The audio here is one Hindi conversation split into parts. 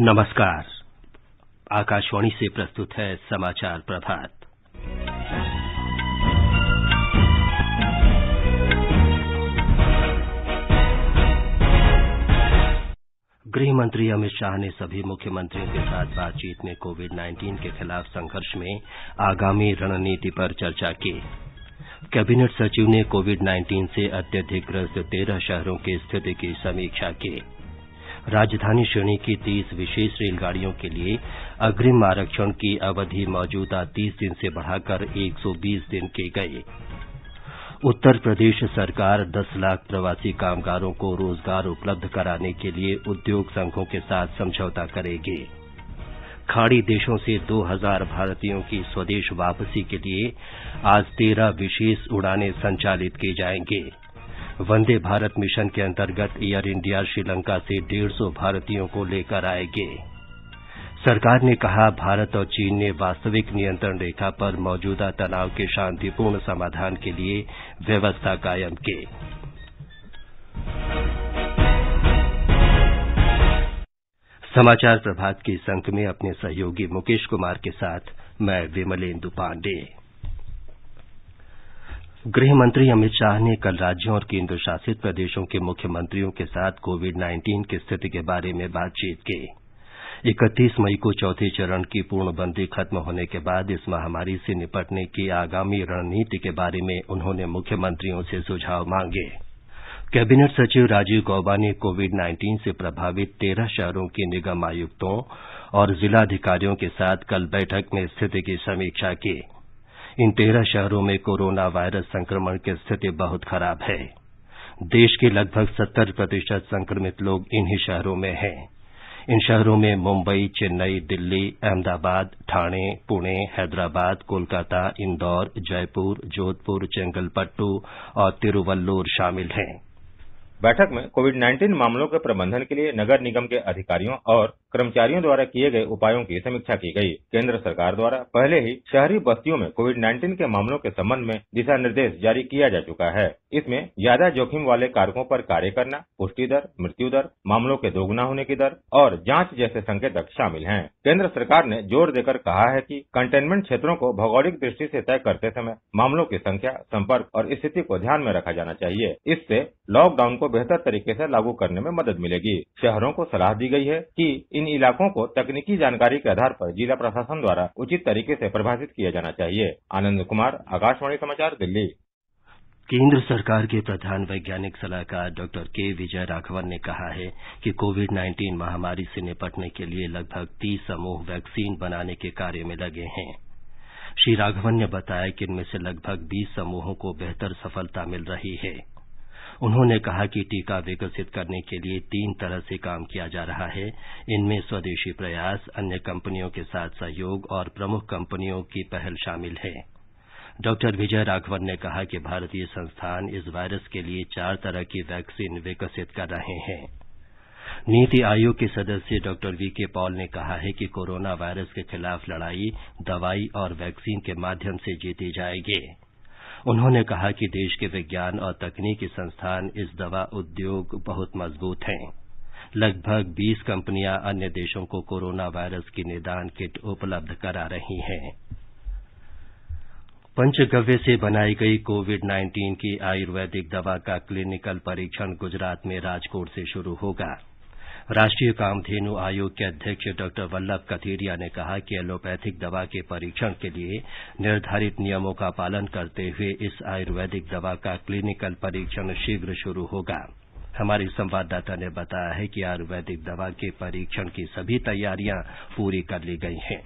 नमस्कार। आकाशवाणी से प्रस्तुत है समाचार प्रभात। गृह मंत्री अमित शाह ने सभी मुख्यमंत्रियों के साथ बातचीत में कोविड-19 के खिलाफ संघर्ष में आगामी रणनीति पर चर्चा की। कैबिनेट सचिव ने कोविड-19 से अत्यधिक ग्रस्त 13 शहरों की स्थिति की समीक्षा की। राजधानी श्रेणी की 30 विशेष रेलगाड़ियों के लिए अग्रिम आरक्षण की अवधि मौजूदा 30 दिन से बढ़ाकर 120 दिन की गई। उत्तर प्रदेश सरकार 10 लाख प्रवासी कामगारों को रोजगार उपलब्ध कराने के लिए उद्योग संघों के साथ समझौता करेगी। खाड़ी देशों से 2000 भारतीयों की स्वदेश वापसी के लिए आज 13 विशेष उड़ानें संचालित की जाएंगी। वंदे भारत मिशन के अंतर्गत एयर इंडिया श्रीलंका से 150 भारतीयों को लेकर आएगी। सरकार ने कहा, भारत और चीन ने वास्तविक नियंत्रण रेखा पर मौजूदा तनाव के शांतिपूर्ण समाधान के लिए व्यवस्था कायम की। समाचार प्रभात के इस अंक में अपने सहयोगी मुकेश कुमार के साथ मैं विमलेंदु पांडे। गृह मंत्री अमित शाह ने कल राज्यों और केंद्र शासित प्रदेशों के मुख्यमंत्रियों के साथ कोविड-19 की स्थिति के बारे में बातचीत की। 31 मई को चौथे चरण की पूर्णबंदी खत्म होने के बाद इस महामारी से निपटने की आगामी रणनीति के बारे में उन्होंने मुख्यमंत्रियों से सुझाव मांगे। कैबिनेट सचिव राजीव गौबा ने कोविड-19 से प्रभावित 13 शहरों के निगम आयुक्तों और जिलाधिकारियों के साथ कल बैठक में स्थिति की समीक्षा की। इन 13 शहरों में कोरोना वायरस संक्रमण की स्थिति बहुत खराब है। देश के लगभग 70% संक्रमित लोग इन्हीं शहरों में हैं। इन शहरों में मुंबई, चेन्नई, दिल्ली, अहमदाबाद, ठाणे, पुणे, हैदराबाद, कोलकाता, इंदौर, जयपुर, जोधपुर, चेंगलपट्टू और तिरुवल्लुर शामिल हैं। बैठक में कोविड-19 मामलों के प्रबंधन के लिए नगर निगम के अधिकारियों और कर्मचारियों द्वारा किए गए उपायों की समीक्षा की गई। केंद्र सरकार द्वारा पहले ही शहरी बस्तियों में कोविड-19 के मामलों के संबंध में दिशा निर्देश जारी किया जा चुका है। इसमें ज्यादा जोखिम वाले कारकों पर कार्य करना, पुष्टि दर, मृत्यु दर, मामलों के दोगुना होने की दर और जांच जैसे संकेतक शामिल हैं। केंद्र सरकार ने जोर देकर कहा है कि कंटेनमेंट क्षेत्रों को भौगोलिक दृष्टि से तय करते समय मामलों की संख्या, संपर्क और स्थिति को ध्यान में रखा जाना चाहिए। इससे लॉकडाउन को बेहतर तरीके से लागू करने में मदद मिलेगी। शहरों को सलाह दी गई है कि इन इलाकों को तकनीकी जानकारी के आधार पर जिला प्रशासन द्वारा उचित तरीके से परिभाषित किया जाना चाहिए। आनंद कुमार, आकाशवाणी समाचार, दिल्ली। केंद्र सरकार के प्रधान वैज्ञानिक सलाहकार डॉक्टर के विजय राघवन ने कहा है कि कोविड-19 महामारी से निपटने के लिए लगभग 30 समूह वैक्सीन बनाने के कार्य में लगे हैं। श्री राघवन ने बताया कि इनमें से लगभग 20 समूहों को बेहतर सफलता मिल रही है। उन्होंने कहा कि टीका विकसित करने के लिए 3 तरह से काम किया जा रहा है। इनमें स्वदेशी प्रयास, अन्य कंपनियों के साथ सहयोग और प्रमुख कंपनियों की पहल शामिल है। डॉक्टर विजय राघवन ने कहा कि भारतीय संस्थान इस वायरस के लिए 4 तरह की वैक्सीन विकसित कर रहे हैं। नीति आयोग के सदस्य डॉक्टर वीके पॉल ने कहा है कि कोरोना वायरस के खिलाफ लड़ाई दवाई और वैक्सीन के माध्यम से जीती जाएगी। उन्होंने कहा कि देश के विज्ञान और तकनीकी संस्थान इस दवा उद्योग बहुत मजबूत हैं। लगभग 20 कंपनियां अन्य देशों को कोरोना वायरस की निदान किट उपलब्ध करा रही हैं। पंचगव्य से बनाई गई कोविड-19 की आयुर्वेदिक दवा का क्लिनिकल परीक्षण गुजरात में राजकोट से शुरू होगा। राष्ट्रीय कामधेनु आयोग के अध्यक्ष डॉक्टर वल्लभ कथीरिया ने कहा कि एलोपैथिक दवा के परीक्षण के लिए निर्धारित नियमों का पालन करते हुए इस आयुर्वेदिक दवा का क्लिनिकल परीक्षण शीघ्र शुरू होगा। हमारे संवाददाता ने बताया है कि आयुर्वेदिक दवा के परीक्षण की सभी तैयारियां पूरी कर ली गई हैं।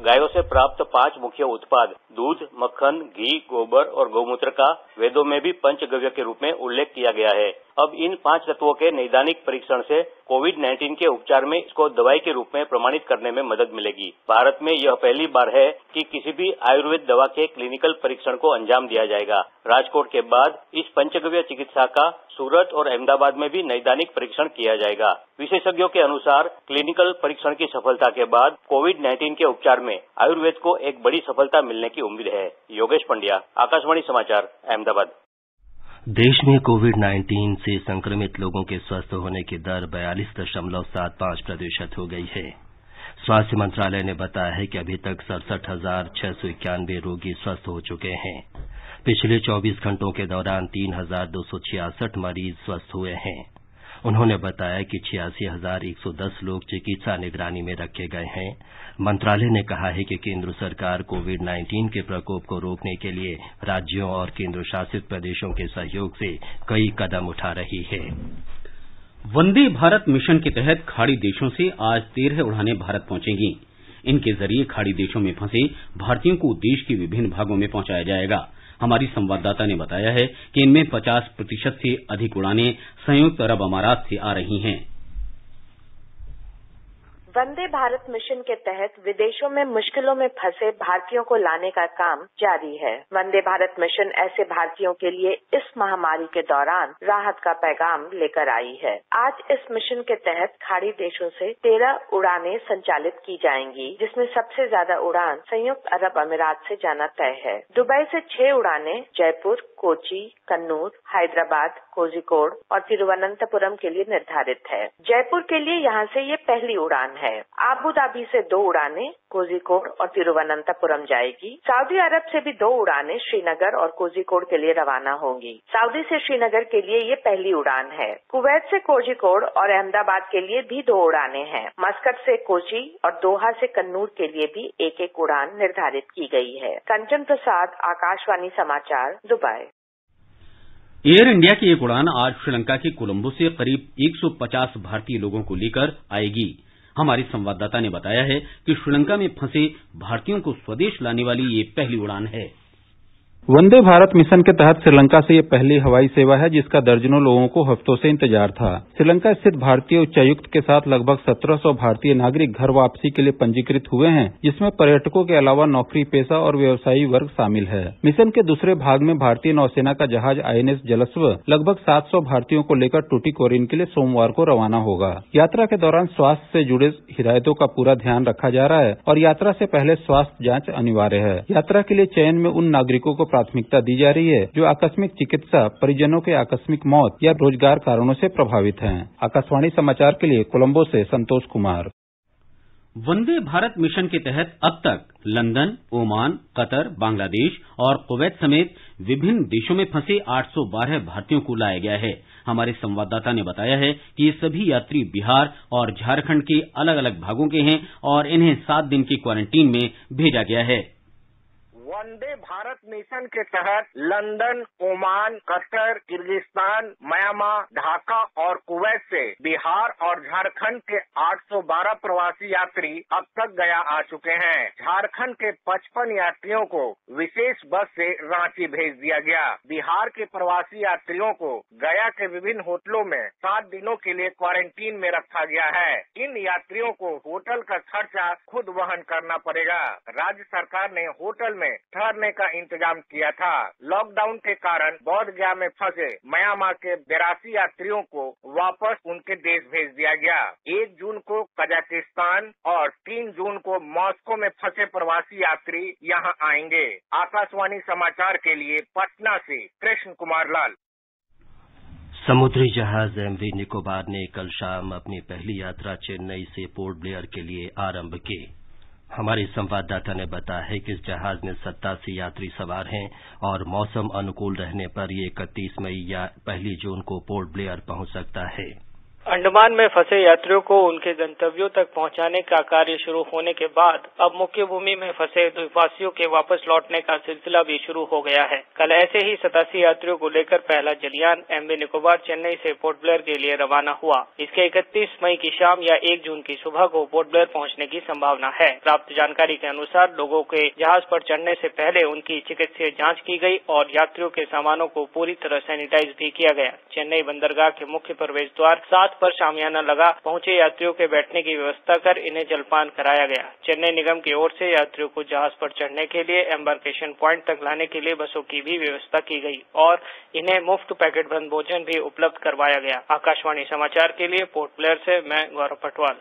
गायों से प्राप्त 5 मुख्य उत्पाद दूध, मक्खन, घी, गोबर और गौमूत्र का वेदों में भी पंचगव्य के रूप में उल्लेख किया गया है। अब इन 5 तत्वों के नैदानिक परीक्षण से कोविड-19 के उपचार में इसको दवाई के रूप में प्रमाणित करने में मदद मिलेगी। भारत में यह पहली बार है कि किसी भी आयुर्वेद दवा के क्लिनिकल परीक्षण को अंजाम दिया जाएगा। राजकोट के बाद इस पंचगव्य चिकित्सा का सूरत और अहमदाबाद में भी नैदानिक परीक्षण किया जाएगा। विशेषज्ञों के अनुसार क्लिनिकल परीक्षण की सफलता के बाद कोविड-19 के उपचार में आयुर्वेद को एक बड़ी सफलता मिलने की उम्मीद है। योगेश पंड्या, आकाशवाणी समाचार, अहमदाबाद। देश में कोविड-19 से संक्रमित लोगों के स्वस्थ होने की दर 42.75% हो गई है। स्वास्थ्य मंत्रालय ने बताया है कि अभी तक 67,691 रोगी स्वस्थ हो चुके हैं। पिछले 24 घंटों के दौरान 3,266 मरीज स्वस्थ हुए हैं। उन्होंने बताया कि 86,110 लोग चिकित्सा निगरानी में रखे गए हैं। मंत्रालय ने कहा है कि केंद्र सरकार कोविड-19 के प्रकोप को रोकने के लिए राज्यों और केंद्र शासित प्रदेशों के सहयोग से कई कदम उठा रही है। वंदे भारत मिशन के तहत खाड़ी देशों से आज 13 उड़ानें भारत पहुंचेंगी। इनके जरिए खाड़ी देशों में फंसे भारतीयों को देश के विभिन्न भागों में पहुंचाया जाएगा। हमारी संवाददाता ने बताया है कि इनमें 50% से अधिक उड़ानें संयुक्त अरब अमारात से आ रही हैं। वंदे भारत मिशन के तहत विदेशों में मुश्किलों में फंसे भारतीयों को लाने का काम जारी है। वंदे भारत मिशन ऐसे भारतीयों के लिए इस महामारी के दौरान राहत का पैगाम लेकर आई है। आज इस मिशन के तहत खाड़ी देशों से 13 उड़ानें संचालित की जाएंगी, जिसमें सबसे ज्यादा उड़ान संयुक्त अरब अमीरात से जाना तय है। दुबई से 6 उड़ानें जयपुर, कोची, कन्नूर, हैदराबाद, कोझिकोड और तिरुवनंतपुरम के लिए निर्धारित है। जयपुर के लिए यहाँ से ये पहली उड़ान है। आबू धाबी से 2 उड़ानें कोझिकोड और तिरुवनंतपुरम जाएगी। सऊदी अरब से भी 2 उड़ानें श्रीनगर और कोझिकोड के लिए रवाना होंगी। सऊदी से श्रीनगर के लिए ये पहली उड़ान है। कुवैत से कोझिकोड और अहमदाबाद के लिए भी 2 उड़ानें हैं। मस्कट से कोची और दोहा से कन्नूर के लिए भी एक उड़ान निर्धारित की गई है। कंचन प्रसाद, आकाशवाणी समाचार, दुबई। एयर इंडिया की एक उड़ान आज श्रीलंका के कोलंबो से करीब 150 भारतीय लोगों को लेकर आएगी। हमारे संवाददाता ने बताया है कि श्रीलंका में फंसे भारतीयों को स्वदेश लाने वाली ये पहली उड़ान है। वंदे भारत मिशन के तहत श्रीलंका से ये पहली हवाई सेवा है, जिसका दर्जनों लोगों को हफ्तों से इंतजार था। श्रीलंका स्थित भारतीय उच्चायुक्त के साथ लगभग 1700 भारतीय नागरिक घर वापसी के लिए पंजीकृत हुए हैं, जिसमें पर्यटकों के अलावा नौकरी पेशा और व्यवसायी वर्ग शामिल है। मिशन के दूसरे भाग में भारतीय नौसेना का जहाज INS जलस्व लगभग 700 भारतीयों को लेकर टूटीकोरिन के लिए सोमवार को रवाना होगा। यात्रा के दौरान स्वास्थ्य से जुड़े हिदायतों का पूरा ध्यान रखा जा रहा है और यात्रा से पहले स्वास्थ्य जांच अनिवार्य है। यात्रा के लिए चयन में उन नागरिकों को प्राथमिकता दी जा रही है जो आकस्मिक चिकित्सा, परिजनों के आकस्मिक मौत या रोजगार कारणों से प्रभावित हैं। आकाशवाणी समाचार के लिए कोलंबो से संतोष कुमार। वंदे भारत मिशन के तहत अब तक लंदन, ओमान, कतर, बांग्लादेश और कुवैत समेत विभिन्न देशों में फंसे 812 भारतीयों को लाया गया है। हमारे संवाददाता ने बताया है कि ये सभी यात्री बिहार और झारखंड के अलग अलग भागों के हैं और इन्हें 7 दिन की क्वारंटीन में भेजा गया है। वंदे भारत मिशन के तहत London, Oman, Qatar, Kyrgyzstan, Myanmar, Dhaka और कुवैत से बिहार और झारखंड के 812 प्रवासी यात्री अब तक गया आ चुके हैं। झारखंड के 55 यात्रियों को विशेष बस से रांची भेज दिया गया। बिहार के प्रवासी यात्रियों को गया के विभिन्न होटलों में 7 दिनों के लिए क्वारंटीन में रखा गया है। इन यात्रियों को होटल का खर्चा खुद वहन करना पड़ेगा। राज्य सरकार ने होटल में ठहरने का इंतजाम किया था। लॉकडाउन के कारण बोध गया में फंसे म्यांमार के 82 यात्रियों को वापस उनके देश भेज दिया गया। 1 जून को कजाकिस्तान और 3 जून को मॉस्को में फंसे प्रवासी यात्री यहां आएंगे। आकाशवाणी समाचार के लिए पटना से कृष्ण कुमार लाल। समुद्री जहाज एमवी निकोबार ने कल शाम अपनी पहली यात्रा चेन्नई से पोर्ट ब्लेयर के लिए आरंभ की। हमारे संवाददाता ने बताया है कि इस जहाज में 87 यात्री सवार हैं और मौसम अनुकूल रहने पर ये 31 मई या 1 जून को पोर्ट ब्लेयर पहुंच सकता है। अंडमान में फंसे यात्रियों को उनके गंतव्यों तक पहुंचाने का कार्य शुरू होने के बाद अब मुख्य भूमि में फंसे द्वीपवासियों के वापस लौटने का सिलसिला भी शुरू हो गया है। कल ऐसे ही 87 यात्रियों को लेकर पहला जलयान एमवी निकोबार चेन्नई से पोर्ट ब्लेयर के लिए रवाना हुआ। इसके 31 मई की शाम या 1 जून की सुबह को पोर्ट ब्लेयर पहुंचने की संभावना है। प्राप्त जानकारी के अनुसार लोगों के जहाज पर चढ़ने से पहले उनकी चिकित्सीय जांच की गई और यात्रियों के सामानों को पूरी तरह सैनिटाइज भी किया गया। चेन्नई बंदरगाह के मुख्य प्रवेश द्वार 7 पर शामियाना लगा पहुंचे यात्रियों के बैठने की व्यवस्था कर इन्हें जलपान कराया गया। चेन्नई निगम की ओर से यात्रियों को जहाज पर चढ़ने के लिए एम्बार्केशन पॉइंट तक लाने के लिए बसों की भी व्यवस्था की गई और इन्हें मुफ्त पैकेट बंद भोजन भी उपलब्ध करवाया गया। आकाशवाणी समाचार के लिए पोर्ट ब्लेयर से मैं गौरव पटवाल।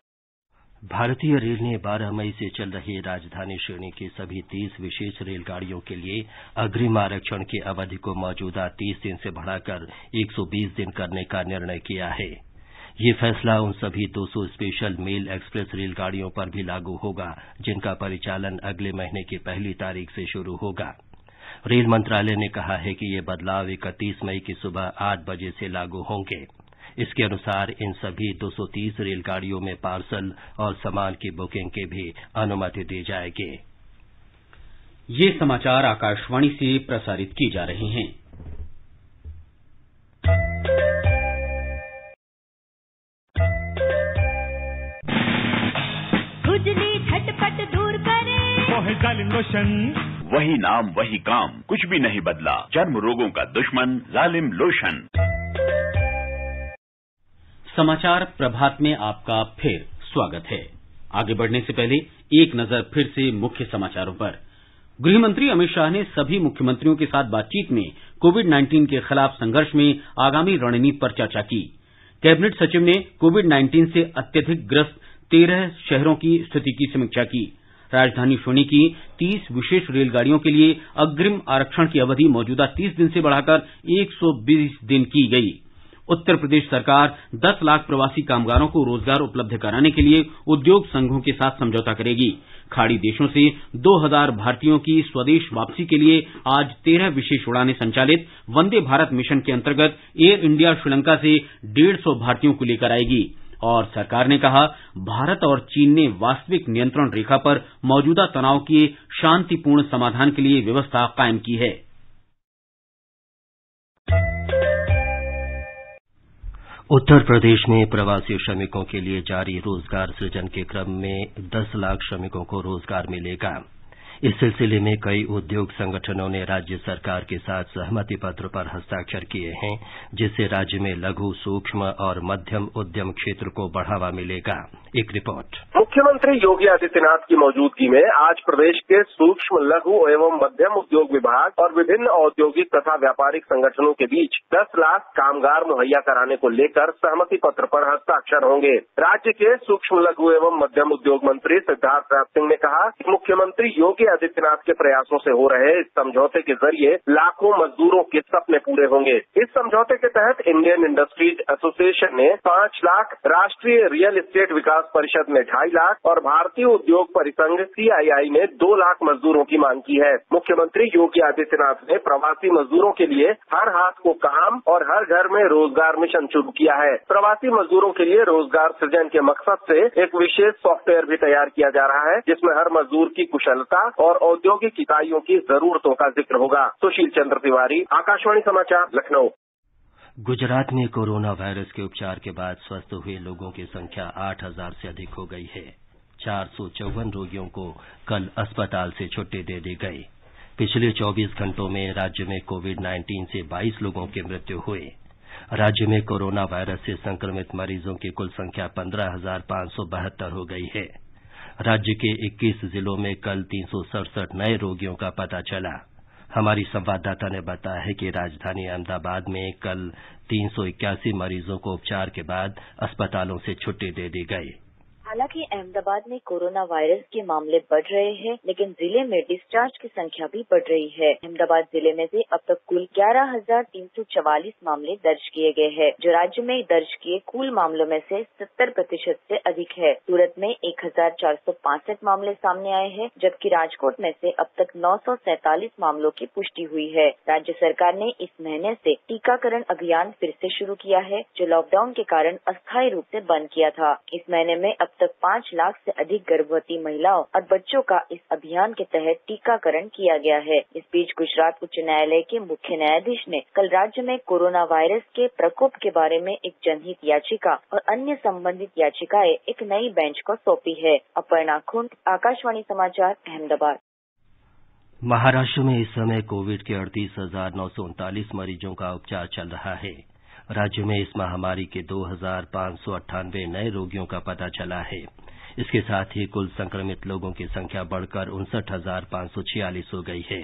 भारतीय रेल ने 12 मई से चल रही राजधानी श्रेणी की सभी 30 विशेष रेलगाड़ियों के लिए अग्रिम आरक्षण की अवधि को मौजूदा 30 दिन से बढ़ाकर 120 दिन करने का निर्णय किया है। ये फैसला उन सभी 200 स्पेशल मेल एक्सप्रेस रेलगाड़ियों पर भी लागू होगा जिनका परिचालन अगले महीने की 1 तारीख से शुरू होगा। रेल मंत्रालय ने कहा है कि ये बदलाव 31 मई की सुबह 8 बजे से लागू होंगे। इसके अनुसार इन सभी 230 रेलगाड़ियों में पार्सल और सामान की बुकिंग की भी अनुमति दी जाएगी। ये समाचार आकाशवाणी से प्रसारित की जा रहे हैं। खुजली झटपट दूर करे, जालिम लोशन, वही नाम वही काम, कुछ भी नहीं बदला। चर्म रोगों का दुश्मन जालिम लोशन। समाचार प्रभात में आपका फिर स्वागत है। आगे बढ़ने से पहले एक नजर फिर से मुख्य समाचारों पर। गृह मंत्री अमित शाह ने सभी मुख्यमंत्रियों के साथ बातचीत में कोविड-19 के खिलाफ संघर्ष में आगामी रणनीति पर चर्चा की। कैबिनेट सचिव ने कोविड-19 से अत्यधिक ग्रस्त 13 शहरों की स्थिति की समीक्षा की। राजधानी श्रेणी की 30 विशेष रेलगाड़ियों के लिए अग्रिम आरक्षण की अवधि मौजूदा 30 दिन से बढ़ाकर 120 दिन की गई। उत्तर प्रदेश सरकार 10 लाख प्रवासी कामगारों को रोजगार उपलब्ध कराने के लिए उद्योग संघों के साथ समझौता करेगी। खाड़ी देशों से 2000 भारतीयों की स्वदेश वापसी के लिए आज 13 विशेष उड़ानें संचालित वंदे भारत मिशन के अंतर्गत एयर इंडिया श्रीलंका से 150 भारतीयों को लेकर आएगी। और सरकार ने कहा, भारत और चीन ने वास्तविक नियंत्रण रेखा पर मौजूदा तनाव के शांतिपूर्ण समाधान के लिए व्यवस्था कायम की है। उत्तर प्रदेश में प्रवासी श्रमिकों के लिए जारी रोजगार सृजन के क्रम में 10 लाख श्रमिकों को रोजगार मिलेगा। इस सिलसिले में कई उद्योग संगठनों ने राज्य सरकार के साथ सहमति पत्र पर हस्ताक्षर किए हैं, जिससे राज्य में लघु, सूक्ष्म और मध्यम उद्यम क्षेत्र को बढ़ावा मिलेगा। एक रिपोर्ट। मुख्यमंत्री योगी आदित्यनाथ की मौजूदगी में आज प्रदेश के सूक्ष्म, लघु एवं मध्यम उद्योग विभाग और विभिन्न औद्योगिक तथा व्यापारिक संगठनों के बीच 10 लाख कामगार मुहैया कराने को लेकर सहमति पत्र पर हस्ताक्षर होंगे। राज्य के सूक्ष्म, लघु एवं मध्यम उद्योग मंत्री सिद्धार्थनाथ सिंह ने कहा कि मुख्यमंत्री योगी आदित्यनाथ के प्रयासों से हो रहे इस समझौते के जरिए लाखों मजदूरों के सपने पूरे होंगे। इस समझौते के तहत इंडियन इंडस्ट्रीज एसोसिएशन ने 5 लाख, राष्ट्रीय रियल एस्टेट विकास परिषद ने 2.5 लाख और भारतीय उद्योग परिसंघ CII ने 2 लाख मजदूरों की मांग की है। मुख्यमंत्री योगी आदित्यनाथ ने प्रवासी मजदूरों के लिए हर हाथ को काम और हर घर में रोजगार मिशन शुरू किया है। प्रवासी मजदूरों के लिए रोजगार सृजन के मकसद से एक विशेष सॉफ्टवेयर भी तैयार किया जा रहा है, जिसमें हर मजदूर की कुशलता और औद्योगिक इकाइयों की जरूरतों का जिक्र होगा। सुशील चंद्र तिवारी, आकाशवाणी समाचार, लखनऊ। गुजरात में कोरोना वायरस के उपचार के बाद स्वस्थ हुए लोगों की संख्या 8000 से अधिक हो गई है। 454 रोगियों को कल अस्पताल से छुट्टी दे दी गई। पिछले 24 घंटों में राज्य में कोविड-19 से 22 लोगों की मृत्यु हुई। राज्य में कोरोना वायरस से संक्रमित मरीजों की कुल संख्या 15,572 हो गई है। राज्य के 21 जिलों में कल 367 नए रोगियों का पता चला। हमारी संवाददाता ने बताया है कि राजधानी अहमदाबाद में कल 381 मरीजों को उपचार के बाद अस्पतालों से छुट्टी दे दी गई। हालांकि अहमदाबाद में कोरोना वायरस के मामले बढ़ रहे हैं, लेकिन जिले में डिस्चार्ज की संख्या भी बढ़ रही है। अहमदाबाद जिले में से अब तक कुल 11,344 मामले दर्ज किए गए हैं, जो राज्य में दर्ज किए कुल मामलों में से 70% से अधिक है। सूरत में 1,465 मामले सामने आए हैं, जबकि राजकोट में से अब तक 947 मामलों की पुष्टि हुई है। राज्य सरकार ने इस महीने से टीकाकरण अभियान फिर से शुरू किया है, जो लॉकडाउन के कारण अस्थायी रूप से बंद किया था। इस महीने में अब तक 5 लाख से अधिक गर्भवती महिलाओं और बच्चों का इस अभियान के तहत टीकाकरण किया गया है। इस बीच गुजरात उच्च न्यायालय के मुख्य न्यायाधीश ने कल राज्य में कोरोना वायरस के प्रकोप के बारे में एक जनहित याचिका और अन्य संबंधित याचिकाएं एक नई बेंच को सौंपी है। अपर्णा खुंट, आकाशवाणी समाचार, अहमदाबाद। महाराष्ट्र में इस समय कोविड के 38,939 मरीजों का उपचार चल रहा है। राज्य में इस महामारी के 2,598 नए रोगियों का पता चला है। इसके साथ ही कुल संक्रमित लोगों की संख्या बढ़कर 59,546 हो गई है।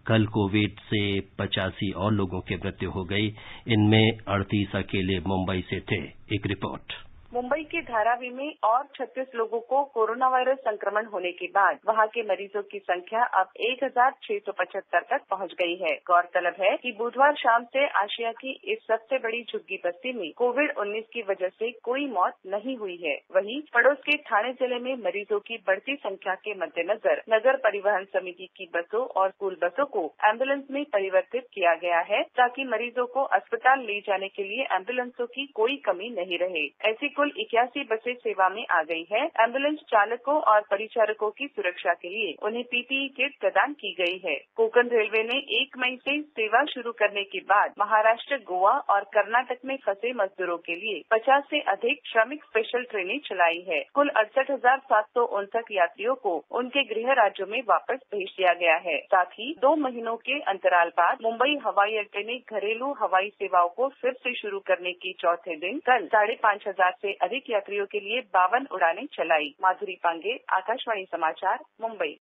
कल कोविड से 85 और लोगों की मृत्यु हो गई। इनमें 38 अकेले मुंबई से थे। एक रिपोर्ट। मुंबई के धारावी में और 36 लोगों को कोरोना वायरस संक्रमण होने के बाद वहां के मरीजों की संख्या अब 1675 तक पहुंच गई है। गौरतलब है कि बुधवार शाम से आशिया की इस सबसे बड़ी झुग्गी बस्ती में कोविड-19 की वजह से कोई मौत नहीं हुई है। वहीं पड़ोस के ठाणे जिले में मरीजों की बढ़ती संख्या के मद्देनजर नगर परिवहन समिति की बसों और स्कूल बसों को एम्बुलेंस में परिवर्तित किया गया है ताकि मरीजों को अस्पताल ले जाने के लिए एम्बुलेंसों की कोई कमी नहीं रहे। ऐसी कुल 81 बसें सेवा में आ गई है। एम्बुलेंस चालकों और परिचारकों की सुरक्षा के लिए उन्हें पीपीई किट प्रदान की गई है। कोंकण रेलवे ने 1 मई से सेवा शुरू करने के बाद महाराष्ट्र, गोवा और कर्नाटक में फंसे मजदूरों के लिए 50 से अधिक श्रमिक स्पेशल ट्रेनें चलाई है। कुल 68,759 यात्रियों को उनके गृह राज्यों में वापस भेज दिया गया है। साथ ही 2 महीनों के अंतराल बाद मुंबई हवाई अड्डे ने घरेलू हवाई सेवाओं को फिर से शुरू करने के चौथे दिन कल 5,500 से अधिक यात्रियों के लिए 52 उड़ानें चलाई। माधुरी पांगे, आकाशवाणी समाचार, मुंबई।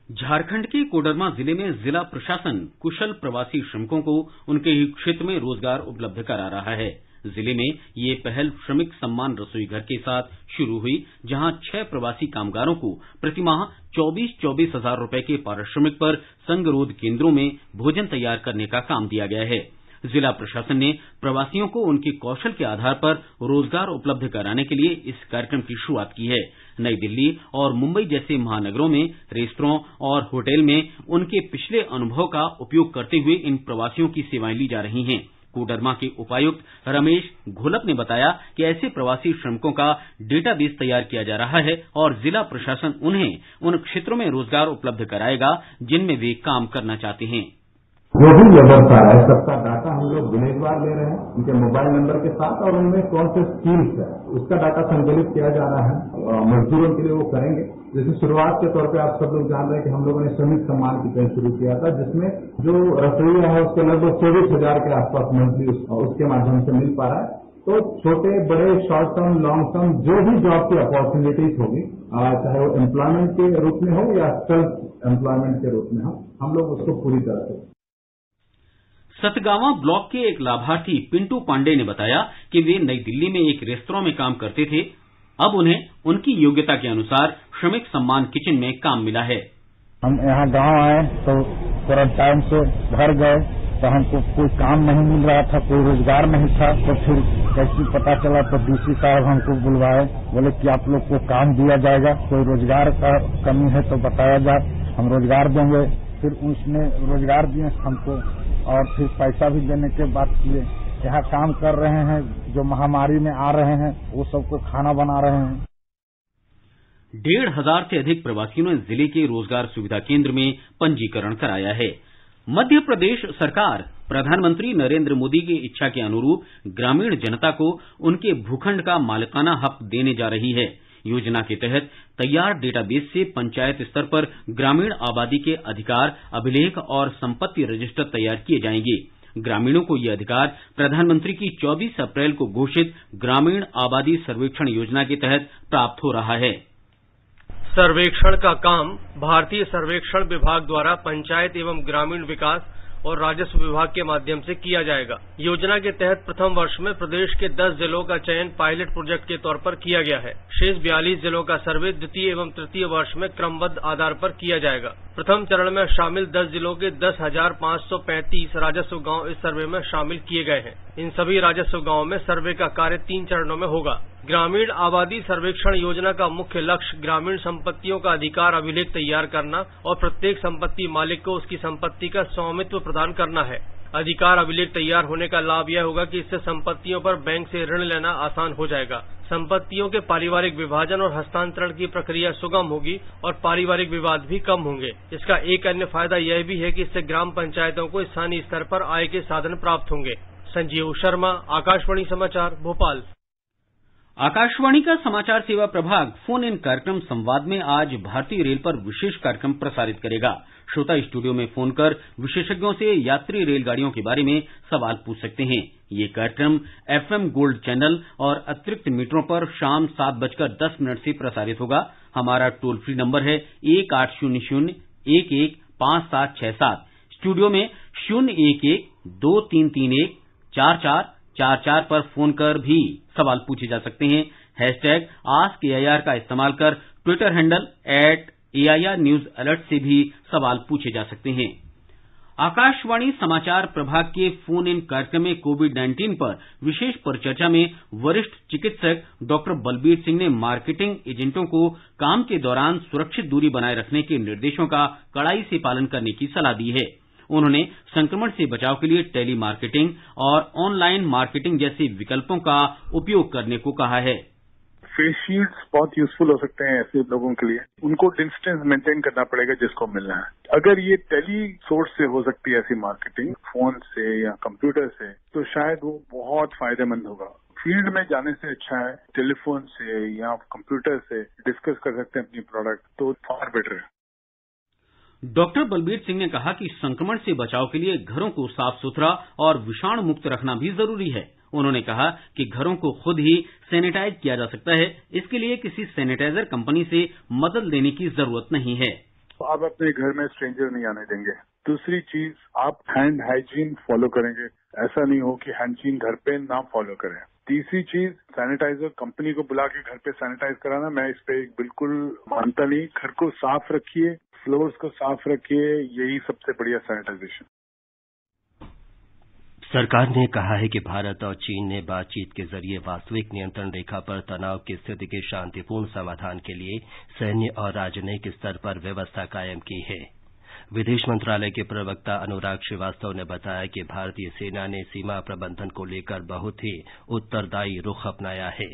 झारखंड के कोडरमा जिले में जिला प्रशासन कुशल प्रवासी श्रमिकों को उनके ही क्षेत्र में रोजगार उपलब्ध करा रहा है। जिले में ये पहल श्रमिक सम्मान रसोई घर के साथ शुरू हुई, जहां 6 प्रवासी कामगारों को प्रतिमाह 24 हजार रुपए के पारिश्रमिक पर संगरोध केंद्रों में भोजन तैयार करने का काम दिया गया है। जिला प्रशासन ने प्रवासियों को उनके कौशल के आधार पर रोजगार उपलब्ध कराने के लिए इस कार्यक्रम की शुरुआत की है। नई दिल्ली और मुंबई जैसे महानगरों में रेस्तरां और होटल में उनके पिछले अनुभव का उपयोग करते हुए इन प्रवासियों की सेवाएं ली जा रही हैं। कोडरमा के उपायुक्त रमेश घोलप ने बताया कि ऐसे प्रवासी श्रमिकों का डेटाबेस तैयार किया जा रहा है और जिला प्रशासन उन्हें उन क्षेत्रों में रोजगार उपलब्ध कराएगा जिनमें वे काम करना चाहते हैं। जो भी व्यवस्था है सबका डाटा हम लोग विलेजवार ले रहे हैं, उनके मोबाइल नंबर के साथ, और उनमें कौन से स्किल्स है उसका डाटा संकलित किया जा रहा है। मजदूरों के लिए वो करेंगे। जैसे शुरुआत के तौर पे आप सब लोग जान रहे हैं कि हम लोगों ने श्रमिक सम्मान की पहल शुरू किया था, जिसमें जो रसोईया है उसके लगभग 24,000 के आसपास मंथली उसके माध्यम से मिल पा रहा है। तो छोटे बड़े शॉर्ट टर्म लॉन्ग टर्म जो भी जॉब की अपॉर्चुनिटीज होगी, चाहे वो एम्प्लॉयमेंट के रूप में हो या सेल्फ एम्प्लॉयमेंट के रूप में हो, हम लोग उसको पूरी तरह से। सतगावा ब्लॉक के एक लाभार्थी पिंटू पांडे ने बताया कि वे नई दिल्ली में एक रेस्तरां में काम करते थे। अब उन्हें उनकी योग्यता के अनुसार श्रमिक सम्मान किचन में काम मिला है। हम यहाँ गांव आए तो क्वारंटाइन से घर गए तो हमको कोई काम नहीं मिल रहा था, कोई रोजगार नहीं था। तो फिर कैसे पता चला तो डीसी साहब हमको बुलवाए, बोले कि आप लोग को काम दिया जाएगा, कोई रोजगार का कमी है तो बताया जाए, हम रोजगार देंगे। फिर उसने रोजगार दिए हमको और फिर पैसा भी देने के बाद किए। यहाँ काम कर रहे हैं, जो महामारी में आ रहे हैं वो सबको खाना बना रहे हैं। 1,500 से अधिक प्रवासियों ने जिले के रोजगार सुविधा केंद्र में पंजीकरण कराया है। मध्य प्रदेश सरकार प्रधानमंत्री नरेंद्र मोदी की इच्छा के अनुरूप ग्रामीण जनता को उनके भूखंड का मालिकाना हक देने जा रही है। योजना के तहत तैयार डेटाबेस से पंचायत स्तर पर ग्रामीण आबादी के अधिकार, अभिलेख और संपत्ति रजिस्टर तैयार किए जाएंगे। ग्रामीणों को ये अधिकार प्रधानमंत्री की 24 अप्रैल को घोषित ग्रामीण आबादी सर्वेक्षण योजना के तहत प्राप्त हो रहा है। सर्वेक्षण का काम भारतीय सर्वेक्षण विभाग द्वारा पंचायत एवं ग्रामीण विकास और राजस्व विभाग के माध्यम से किया जाएगा। योजना के तहत प्रथम वर्ष में प्रदेश के 10 जिलों का चयन पायलट प्रोजेक्ट के तौर पर किया गया है। शेष 42 जिलों का सर्वे द्वितीय एवं तृतीय वर्ष में क्रमबद्ध आधार पर किया जाएगा। प्रथम चरण में शामिल 10 जिलों के 10,535 राजस्व गांव इस सर्वे में शामिल किए गए हैं। इन सभी राजस्व गांवों में सर्वे का कार्य 3 चरणों में होगा। ग्रामीण आबादी सर्वेक्षण योजना का मुख्य लक्ष्य ग्रामीण संपत्तियों का अधिकार अभिलेख तैयार करना और प्रत्येक संपत्ति मालिक को उसकी संपत्ति का स्वामित्व प्रदान करना है। अधिकार अभिलेख तैयार होने का लाभ यह होगा कि इससे संपत्तियों पर बैंक से ऋण लेना आसान हो जाएगा। संपत्तियों के पारिवारिक विभाजन और हस्तांतरण की प्रक्रिया सुगम होगी और पारिवारिक विवाद भी कम होंगे। इसका एक अन्य फायदा यह भी है कि इससे ग्राम पंचायतों को स्थानीय स्तर पर आय के साधन प्राप्त होंगे। संजीव शर्मा, आकाशवाणी समाचार, भोपाल। आकाशवाणी का समाचार सेवा प्रभाग फोन इन कार्यक्रम संवाद में आज भारतीय रेल पर विशेष कार्यक्रम प्रसारित करेगा। श्रोता स्टूडियो में फोन कर विशेषज्ञों से यात्री रेलगाड़ियों के बारे में सवाल पूछ सकते हैं। ये कार्यक्रम FM गोल्ड चैनल और अतिरिक्त मीटरों पर शाम 7:10 से प्रसारित होगा। हमारा टोल फ्री नंबर है 1800-115767। स्टूडियो में 011-2331-44 44 पर फोन कर भी सवाल पूछे जा सकते हैं। हैशटैग AskAIR का इस्तेमाल कर Twitter handle @AIR news alert से भी सवाल पूछे जा सकते हैं। आकाशवाणी समाचार प्रभाग के फोन इन कार्यक्रम में कोविड-19 पर विशेष परिचर्चा में वरिष्ठ चिकित्सक डॉक्टर बलबीर सिंह ने मार्केटिंग एजेंटों को काम के दौरान सुरक्षित दूरी बनाए रखने के निर्देशों का कड़ाई से पालन करने की सलाह दी है। उन्होंने संक्रमण से बचाव के लिए टेली मार्केटिंग और ऑनलाइन मार्केटिंग जैसे विकल्पों का उपयोग करने को कहा है। फेस शील्ड्स बहुत यूजफुल हो सकते हैं ऐसे लोगों के लिए। उनको डिस्टेंस मेंटेन करना पड़ेगा जिसको मिलना है। अगर ये टेली सोर्स से हो सकती है ऐसी मार्केटिंग, फोन से या कंप्यूटर से, तो शायद वो बहुत फायदेमंद होगा। फील्ड में जाने से अच्छा है टेलीफोन से या कंप्यूटर से डिस्कस कर सकते हैं अपनी प्रोडक्ट, तो फार बेटर है। डॉक्टर बलबीर सिंह ने कहा कि संक्रमण से बचाव के लिए घरों को साफ सुथरा और विषाणु मुक्त रखना भी जरूरी है। उन्होंने कहा कि घरों को खुद ही सैनिटाइज किया जा सकता है, इसके लिए किसी सैनिटाइजर कंपनी से मदद लेने की जरूरत नहीं है। आप अपने घर में स्ट्रेंजर नहीं आने देंगे। दूसरी चीज, आप हैंड हाइजीन फॉलो करेंगे। ऐसा नहीं हो कि हाइजीन घर पे ना फॉलो करें। तीसरी चीज, सैनिटाइजर कंपनी को बुला के घर पे सैनिटाइज कराना, मैं इस पे बिल्कुल मानता नहीं। घर को साफ रखिए, फ्लोर्स को साफ रखिए, यही सबसे बढ़िया सैनिटाइजेशन। सरकार ने कहा है कि भारत और चीन ने बातचीत के जरिए वास्तविक नियंत्रण रेखा पर तनाव की स्थिति के शांतिपूर्ण समाधान के लिए सैन्य और राजनयिक स्तर पर व्यवस्था कायम की है। विदेश मंत्रालय के प्रवक्ता अनुराग श्रीवास्तव ने बताया कि भारतीय सेना ने सीमा प्रबंधन को लेकर बहुत ही उत्तरदायी रुख अपनाया है।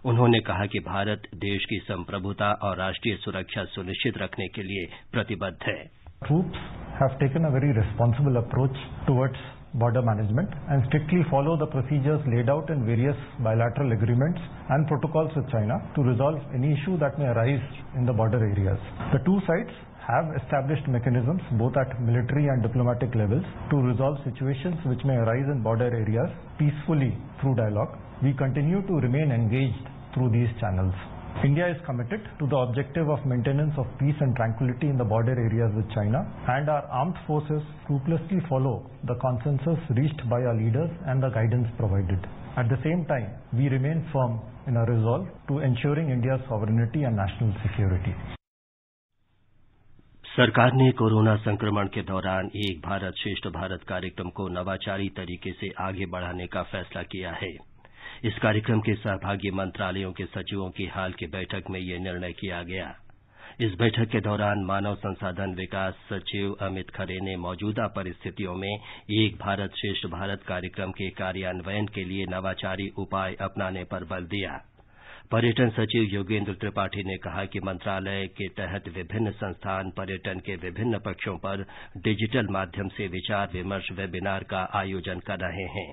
उन्होंने कहा कि भारत देश की संप्रभुता और राष्ट्रीय सुरक्षा सुनिश्चित रखने के लिए प्रतिबद्ध है। Troops have taken a very responsible approach towards border management and strictly follow the procedures laid out in various bilateral agreements and protocols with China to resolve any issue that may arise in the border areas. The two sides have established mechanisms both at military and diplomatic levels to resolve situations which may arise in border areas peacefully through dialogue. We continue to remain engaged through these channels. India is committed to the objective of maintenance of peace and tranquility in the border areas with China, and our armed forces scrupulously follow the consensus reached by our leaders and the guidance provided. At the same time, we remain firm in our resolve to ensuring India's sovereignty and national security. सरकार ने कोरोना संक्रमण के दौरान एक भारत श्रेष्ठ भारत कार्यक्रम को नवाचारी तरीके से आगे बढ़ाने का फैसला किया है। इस कार्यक्रम के सहभागी मंत्रालयों के सचिवों की हाल की बैठक में ये निर्णय किया गया। इस बैठक के दौरान मानव संसाधन विकास सचिव अमित खरे ने मौजूदा परिस्थितियों में एक भारत श्रेष्ठ भारत कार्यक्रम के कार्यान्वयन के लिए नवाचारी उपाय अपनाने पर बल दिया। पर्यटन सचिव योगेंद्र त्रिपाठी ने कहा कि मंत्रालय के तहत विभिन्न संस्थान पर्यटन के विभिन्न पक्षों पर डिजिटल माध्यम से विचार विमर्श वेबिनार का आयोजन कर रहे हैं।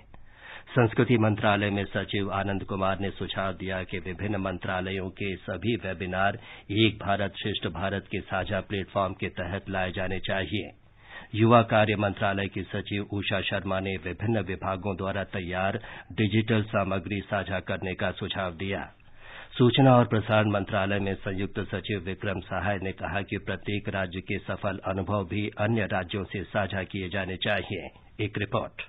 संस्कृति मंत्रालय में सचिव आनंद कुमार ने सुझाव दिया कि विभिन्न मंत्रालयों के सभी वेबिनार एक भारत श्रेष्ठ भारत के साझा प्लेटफॉर्म के तहत लाए जाने चाहिए। युवा कार्य मंत्रालय की सचिव उषा शर्मा ने विभिन्न विभागों द्वारा तैयार डिजिटल सामग्री साझा करने का सुझाव दिया। सूचना और प्रसारण मंत्रालय में संयुक्त सचिव विक्रम सहाय ने कहा कि प्रत्येक राज्य के सफल अनुभव भी अन्य राज्यों से साझा किए जाने चाहिए। एक रिपोर्ट।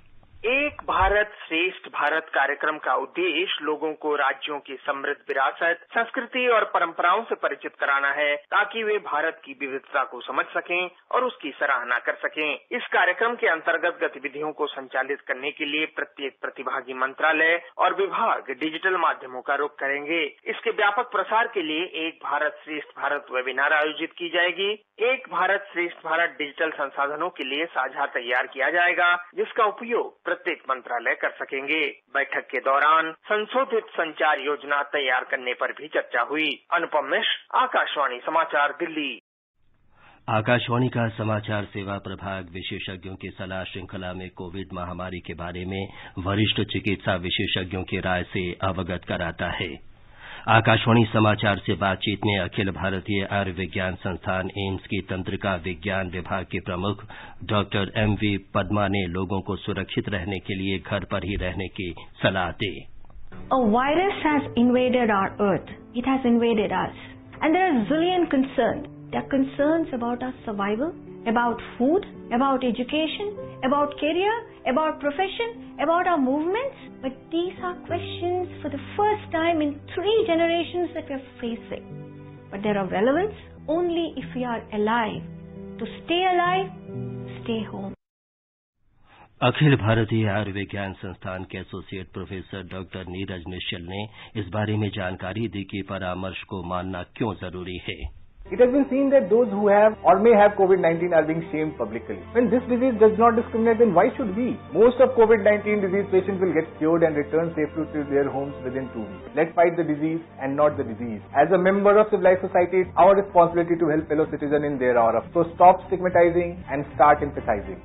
एक भारत श्रेष्ठ भारत कार्यक्रम का उद्देश्य लोगों को राज्यों की समृद्ध विरासत, संस्कृति और परंपराओं से परिचित कराना है ताकि वे भारत की विविधता को समझ सकें और उसकी सराहना कर सकें। इस कार्यक्रम के अंतर्गत गतिविधियों को संचालित करने के लिए प्रत्येक प्रतिभागी मंत्रालय और विभाग डिजिटल माध्यमों का रुख करेंगे। इसके व्यापक प्रसार के लिए एक भारत श्रेष्ठ भारत वेबिनार आयोजित की जाएगी। एक भारत श्रेष्ठ भारत डिजिटल संसाधनों के लिए साझा तैयार किया जाएगा, जिसका उपयोग प्रत्येक मंत्रालय कर सकेंगे। बैठक के दौरान संशोधित संचार योजना तैयार करने पर भी चर्चा हुई। अनुपम मिश्र, आकाशवाणी समाचार, दिल्ली। आकाशवाणी का समाचार सेवा प्रभाग विशेषज्ञों की सलाह श्रृंखला में कोविड महामारी के बारे में वरिष्ठ चिकित्सा विशेषज्ञों की राय से अवगत कराता है। आकाशवाणी समाचार से बातचीत में अखिल भारतीय आयुर्विज्ञान संस्थान एम्स की तंत्रिका विज्ञान विभाग के प्रमुख डॉक्टर MV पद्मा ने लोगों को सुरक्षित रहने के लिए घर पर ही रहने की सलाह दी। A virus has invaded our earth. It has invaded us. And there are zillion concerns. There are concerns about our survival. about food, about education, about career, about profession, about our movements. But these are questions for the first time in 3 generations that we are facing. But they're of relevance only if we are alive. To stay alive, stay home. Akhil Bharatiya Ayurvigyan संस्थान के एसोसिएट प्रोफेसर डॉक्टर नीरज निश्चल ने इस बारे में जानकारी दी कि परामर्श को मानना क्यों जरूरी है। It has been seen that those who have or may have COVID-19 are being shamed publicly. When this disease does not discriminate, then why should we? Most of COVID-19 disease patients will get cured and return safely to their homes within 2 weeks. Let's fight the disease and not the disease. As a member of civilized society, it's our responsibility to help fellow citizens in their hour. So stop stigmatizing and start empathizing.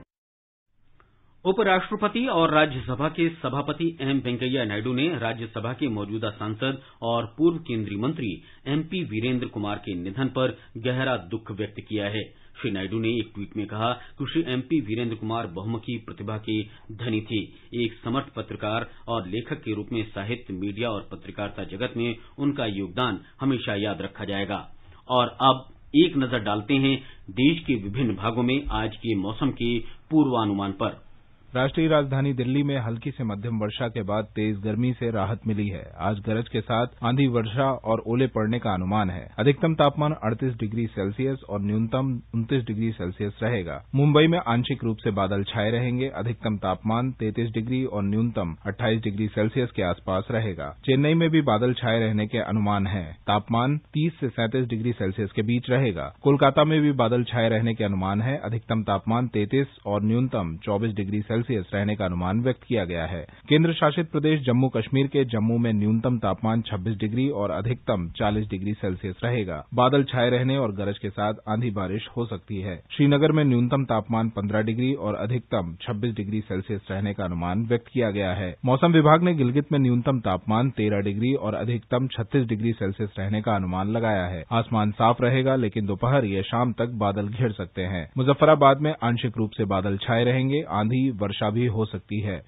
उपराष्ट्रपति और राज्यसभा के सभापति एम वेंकैया नायडू ने राज्यसभा के मौजूदा सांसद और पूर्व केंद्रीय मंत्री एमपी वीरेंद्र कुमार के निधन पर गहरा दुख व्यक्त किया है। श्री नायडू ने एक ट्वीट में कहा कि श्री एमपी वीरेंद्र कुमार बहुमुखी प्रतिभा के धनी थे। एक समर्थ पत्रकार और लेखक के रूप में साहित्य, मीडिया और पत्रकारिता जगत में उनका योगदान हमेशा याद रखा जाएगा। और अब एक नजर डालते हैं देश के विभिन्न भागों में आज के मौसम के पूर्वानुमान पर। राष्ट्रीय राजधानी दिल्ली में हल्की से मध्यम वर्षा के बाद तेज गर्मी से राहत मिली है। आज गरज के साथ आंधी, वर्षा और ओले पड़ने का अनुमान है। अधिकतम तापमान 38 डिग्री सेल्सियस और न्यूनतम 29 डिग्री सेल्सियस रहेगा। मुंबई में आंशिक रूप से बादल छाए रहेंगे। अधिकतम तापमान 33 डिग्री और न्यूनतम 28 डिग्री सेल्सियस के आसपास रहेगा। चेन्नई में भी बादल छाए रहने के अनुमान है। तापमान 30 से 37 डिग्री सेल्सियस के बीच रहेगा। कोलकाता में भी बादल छाए रहने के अनुमान है। अधिकतम तापमान 33 और न्यूनतम 24 डिग्री सेल्सियस रहने का अनुमान व्यक्त किया गया है। केंद्र शासित प्रदेश जम्मू कश्मीर के जम्मू में न्यूनतम तापमान 26 डिग्री और अधिकतम 40 डिग्री सेल्सियस रहेगा। बादल छाए रहने और गरज के साथ आंधी बारिश हो सकती है। श्रीनगर में न्यूनतम तापमान 15 डिग्री और अधिकतम 26 डिग्री सेल्सियस रहने का अनुमान व्यक्त किया गया है। मौसम विभाग ने गिलगित में न्यूनतम तापमान 13 डिग्री और अधिकतम 36 डिग्री सेल्सियस रहने का अनुमान लगाया है। आसमान साफ रहेगा, लेकिन दोपहर या शाम तक बादल घिर सकते हैं। मुजफ्फराबाद में आंशिक रूप से बादल छाए रहेंगे। आंधी, वर्षा भी हो सकती है।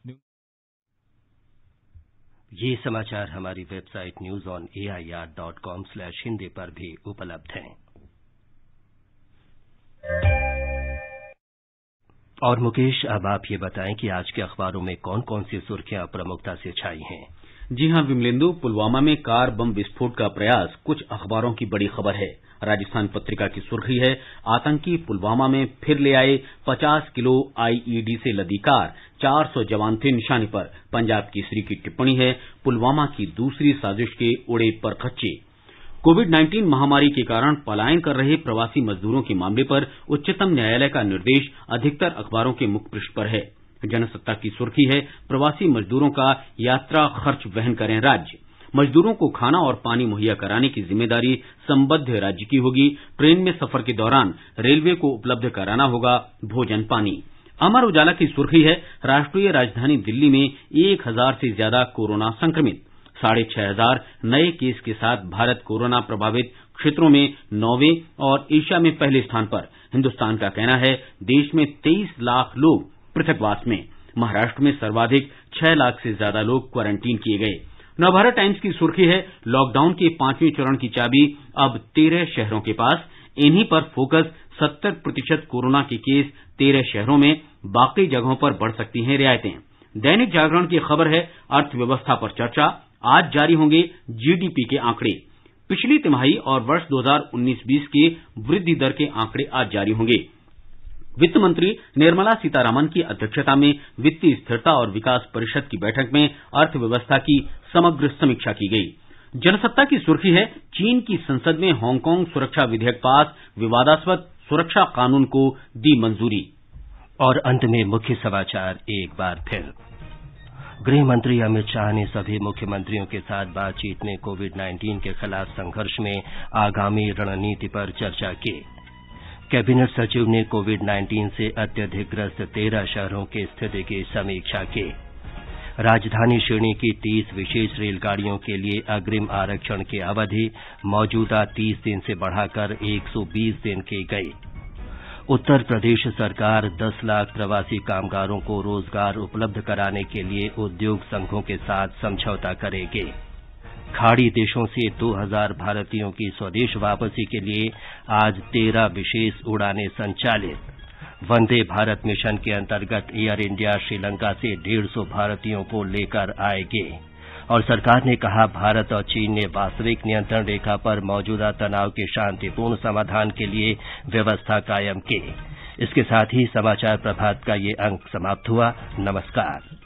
ये समाचार हमारी वेबसाइट newsonair.com/hindi पर भी उपलब्ध हैं। और मुकेश, अब आप ये बताएं कि आज के अखबारों में कौन कौन सी सुर्खियां प्रमुखता से छाई हैं। जी हां विमलेंदु, पुलवामा में कार बम विस्फोट का प्रयास कुछ अखबारों की बड़ी खबर है। राजस्थान पत्रिका की सुर्खी है, आतंकी पुलवामा में फिर ले आए 50 किलो आईईडी से लदी कार, 400 जवान थे निशाने पर। पंजाब केसरी की टिप्पणी है, पुलवामा की दूसरी साजिश के उड़े परखच्चे। कोविड-19 महामारी के कारण पलायन कर रहे प्रवासी मजदूरों के मामले पर उच्चतम न्यायालय का निर्देश जिक्र अखबारों के मुख्य पृष्ठ पर है। जनसत्ता की सुर्खी है, प्रवासी मजदूरों का यात्रा खर्च वहन करें राज्य। मजदूरों को खाना और पानी मुहैया कराने की जिम्मेदारी संबद्ध राज्य की होगी। ट्रेन में सफर के दौरान रेलवे को उपलब्ध कराना होगा भोजन पानी। अमर उजाला की सुर्खी है, राष्ट्रीय राजधानी दिल्ली में 1000 से ज्यादा कोरोना संक्रमित, 6500 नए केस के साथ भारत कोरोना प्रभावित क्षेत्रों में 9वें और एशिया में पहले स्थान पर। हिन्दुस्तान का कहना है, देश में 23 लाख लोग पृथकवास में। महाराष्ट्र में सर्वाधिक 6 लाख से ज्यादा लोग क्वारंटीन किए गए। नवभारत टाइम्स की सुर्खी है, लॉकडाउन के 5वें चरण की चाबी अब 13 शहरों के पास, इन्हीं पर फोकस। 70% कोरोना के केस 13 शहरों में, बाकी जगहों पर बढ़ सकती हैं रियायतें। दैनिक जागरण की खबर है, अर्थव्यवस्था पर चर्चा, आज जारी होंगे जीडीपी के आंकड़े। पिछली तिमाही और वर्ष 2019-20 के वृद्धि दर के आंकड़े आज जारी होंगे। वित्त मंत्री निर्मला सीतारामन की अध्यक्षता में वित्तीय स्थिरता और विकास परिषद की बैठक में अर्थव्यवस्था की समग्र समीक्षा की गई। जनसत्ता की सुर्खी है, चीन की संसद में हांगकांग सुरक्षा विधेयक पास, विवादास्पद सुरक्षा कानून को दी मंजूरी। और अंत में मुख्य समाचार एक बार फिर। गृह मंत्री अमित शाह ने सभी मुख्यमंत्रियों के साथ बातचीत में कोविड-19 के खिलाफ संघर्ष में आगामी रणनीति पर चर्चा की। कैबिनेट सचिव ने कोविड-19 से अत्यधिक ग्रस्त 13 शहरों की स्थिति की समीक्षा की। राजधानी श्रेणी की 30 विशेष रेलगाड़ियों के लिए अग्रिम आरक्षण की अवधि मौजूदा 30 दिन से बढ़ाकर 120 दिन की गई। उत्तर प्रदेश सरकार 10 लाख प्रवासी कामगारों को रोजगार उपलब्ध कराने के लिए उद्योग संघों के साथ समझौता करेगी। खाड़ी देशों से 2000 भारतीयों की स्वदेश वापसी के लिए आज 13 विशेष उड़ानें संचालित। वंदे भारत मिशन के अंतर्गत एयर इंडिया श्रीलंका से 150 भारतीयों को लेकर आएगी। और सरकार ने कहा, भारत और चीन ने वास्तविक नियंत्रण रेखा पर मौजूदा तनाव के शांतिपूर्ण समाधान के लिए व्यवस्था कायम की। इसके साथ ही समाचार प्रभात का ये अंक समाप्त हुआ। नमस्कार।